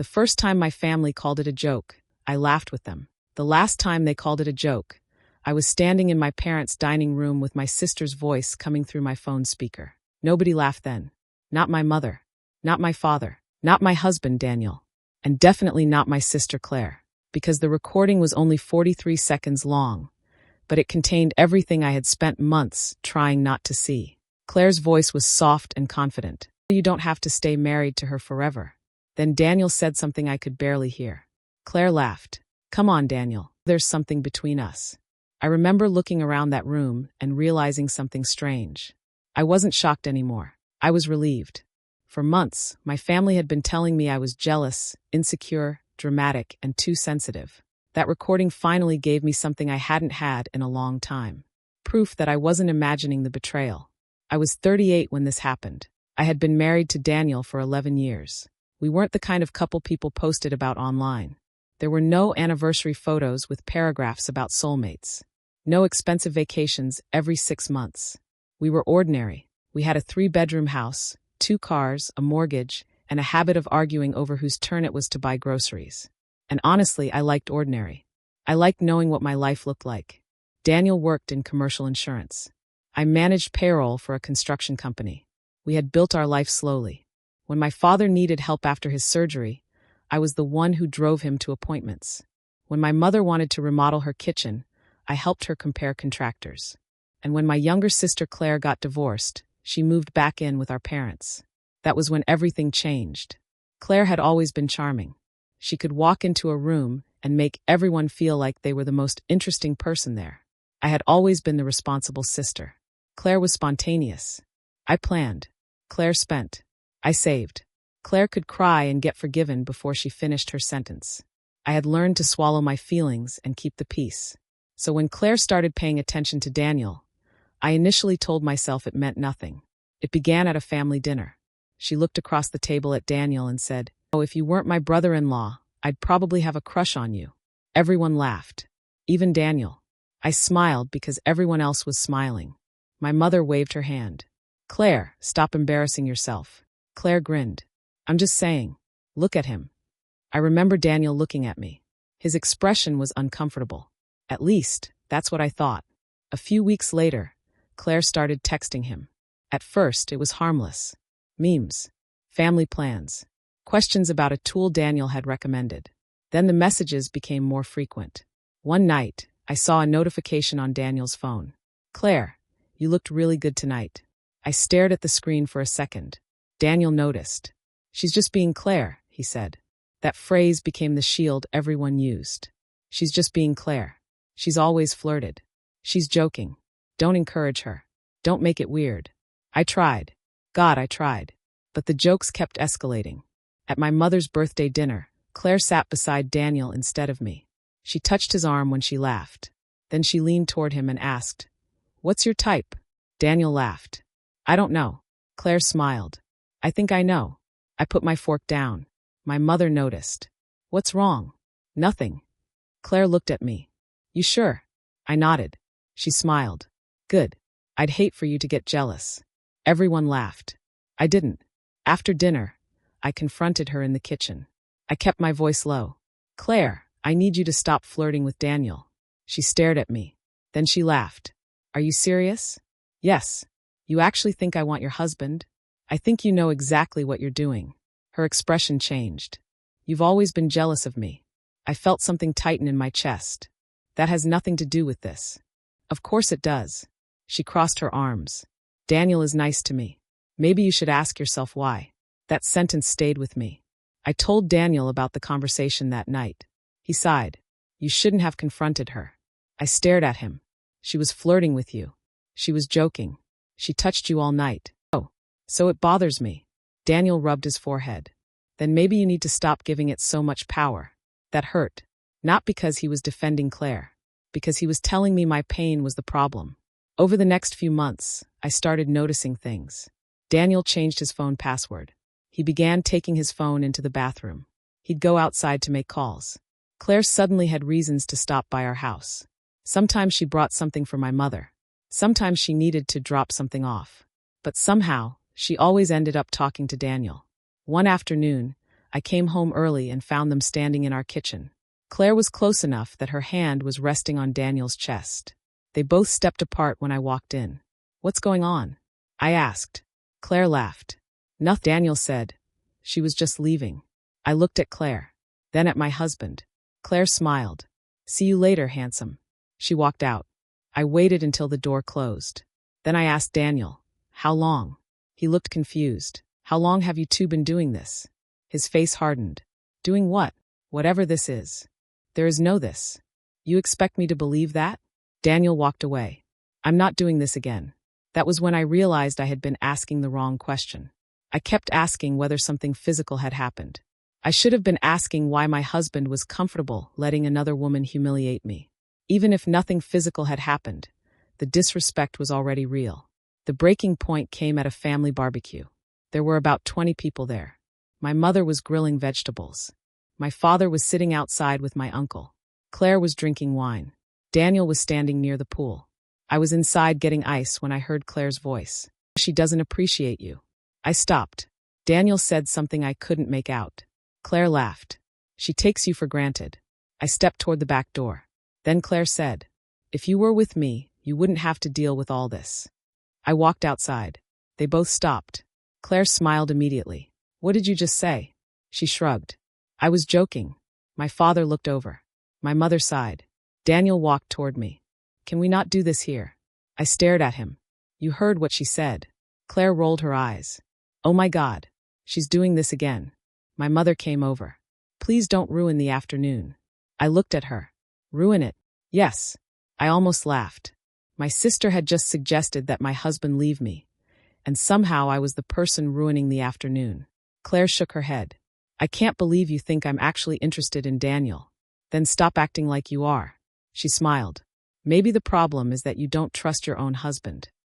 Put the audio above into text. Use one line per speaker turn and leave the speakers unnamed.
The first time my family called it a joke, I laughed with them. The last time they called it a joke, I was standing in my parents' dining room with my sister's voice coming through my phone speaker. Nobody laughed then. Not my mother. Not my father. Not my husband, Daniel. And definitely not my sister, Claire. Because the recording was only 43 seconds long, but it contained everything I had spent months trying not to see. Claire's voice was soft and confident. You don't have to stay married to her forever. Then Daniel said something I could barely hear. Claire laughed. Come on, Daniel. There's something between us. I remember looking around that room and realizing something strange. I wasn't shocked anymore. I was relieved. For months, my family had been telling me I was jealous, insecure, dramatic, and too sensitive. That recording finally gave me something I hadn't had in a long time. Proof that I wasn't imagining the betrayal. I was 38 when this happened. I had been married to Daniel for 11 years. We weren't the kind of couple people posted about online. There were no anniversary photos with paragraphs about soulmates. No expensive vacations every 6 months. We were ordinary. We had a 3-bedroom house, 2 cars, a mortgage, and a habit of arguing over whose turn it was to buy groceries. And honestly, I liked ordinary. I liked knowing what my life looked like. Daniel worked in commercial insurance. I managed payroll for a construction company. We had built our life slowly. When my father needed help after his surgery, I was the one who drove him to appointments. When my mother wanted to remodel her kitchen, I helped her compare contractors. And when my younger sister Claire got divorced, she moved back in with our parents. That was when everything changed. Claire had always been charming. She could walk into a room and make everyone feel like they were the most interesting person there. I had always been the responsible sister. Claire was spontaneous. I planned. Claire spent. I saved. Claire could cry and get forgiven before she finished her sentence. I had learned to swallow my feelings and keep the peace. So when Claire started paying attention to Daniel, I initially told myself it meant nothing. It began at a family dinner. She looked across the table at Daniel and said, "Oh, if you weren't my brother-in-law, I'd probably have a crush on you." Everyone laughed. Even Daniel. I smiled because everyone else was smiling. My mother waved her hand. "Claire, stop embarrassing yourself." Claire grinned. "I'm just saying. Look at him." I remember Daniel looking at me. His expression was uncomfortable. At least, that's what I thought. A few weeks later, Claire started texting him. At first, it was harmless. Memes. Family plans. Questions about a tool Daniel had recommended. Then the messages became more frequent. One night, I saw a notification on Daniel's phone. "Claire, you looked really good tonight." I stared at the screen for a second. Daniel noticed. "She's just being Claire," he said. That phrase became the shield everyone used. She's just being Claire. She's always flirted. She's joking. Don't encourage her. Don't make it weird. I tried. God, I tried. But the jokes kept escalating. At my mother's birthday dinner, Claire sat beside Daniel instead of me. She touched his arm when she laughed. Then she leaned toward him and asked, "What's your type?" Daniel laughed. "I don't know." Claire smiled. "I think I know." I put my fork down. My mother noticed. "What's wrong?" "Nothing." Claire looked at me. "You sure?" I nodded. She smiled. "Good. I'd hate for you to get jealous." Everyone laughed. I didn't. After dinner, I confronted her in the kitchen. I kept my voice low. "Claire, I need you to stop flirting with Daniel." She stared at me. Then she laughed. "Are you serious?" "Yes. You actually think I want your husband?" "I think you know exactly what you're doing." Her expression changed. "You've always been jealous of me." I felt something tighten in my chest. "That has nothing to do with this." "Of course it does." She crossed her arms. "Daniel is nice to me. Maybe you should ask yourself why." That sentence stayed with me. I told Daniel about the conversation that night. He sighed. "You shouldn't have confronted her." I stared at him. "She was flirting with you. She was joking. She touched you all night." "Oh, so it bothers me." Daniel rubbed his forehead. "Then maybe you need to stop giving it so much power." That hurt. Not because he was defending Claire. Because he was telling me my pain was the problem. Over the next few months, I started noticing things. Daniel changed his phone password. He began taking his phone into the bathroom. He'd go outside to make calls. Claire suddenly had reasons to stop by our house. Sometimes she brought something for my mother. Sometimes she needed to drop something off. But somehow, she always ended up talking to Daniel. One afternoon, I came home early and found them standing in our kitchen. Claire was close enough that her hand was resting on Daniel's chest. They both stepped apart when I walked in. "What's going on?" I asked. Claire laughed. "Nothing," Daniel said. "She was just leaving." I looked at Claire, then at my husband. Claire smiled. "See you later, handsome." She walked out. I waited until the door closed. Then I asked Daniel, "How long?" He looked confused. "How long have you two been doing this?" His face hardened. "Doing what?" "Whatever this is." "There is no this." "You expect me to believe that?" Daniel walked away. "I'm not doing this again." That was when I realized I had been asking the wrong question. I kept asking whether something physical had happened. I should have been asking why my husband was comfortable letting another woman humiliate me. Even if nothing physical had happened, the disrespect was already real. The breaking point came at a family barbecue. There were about 20 people there. My mother was grilling vegetables. My father was sitting outside with my uncle. Claire was drinking wine. Daniel was standing near the pool. I was inside getting ice when I heard Claire's voice. "She doesn't appreciate you." I stopped. Daniel said something I couldn't make out. Claire laughed. "She takes you for granted." I stepped toward the back door. Then Claire said, "If you were with me, you wouldn't have to deal with all this." I walked outside. They both stopped. Claire smiled immediately. "What did you just say?" She shrugged. "I was joking." My father looked over. My mother sighed. Daniel walked toward me. "Can we not do this here?" I stared at him. "You heard what she said." Claire rolled her eyes. "Oh my God. She's doing this again." My mother came over. "Please don't ruin the afternoon." I looked at her. "Ruin it?" "Yes." I almost laughed. My sister had just suggested that my husband leave me, and somehow I was the person ruining the afternoon. Claire shook her head. "I can't believe you think I'm actually interested in Daniel." "Then stop acting like you are." She smiled. "Maybe the problem is that you don't trust your own husband."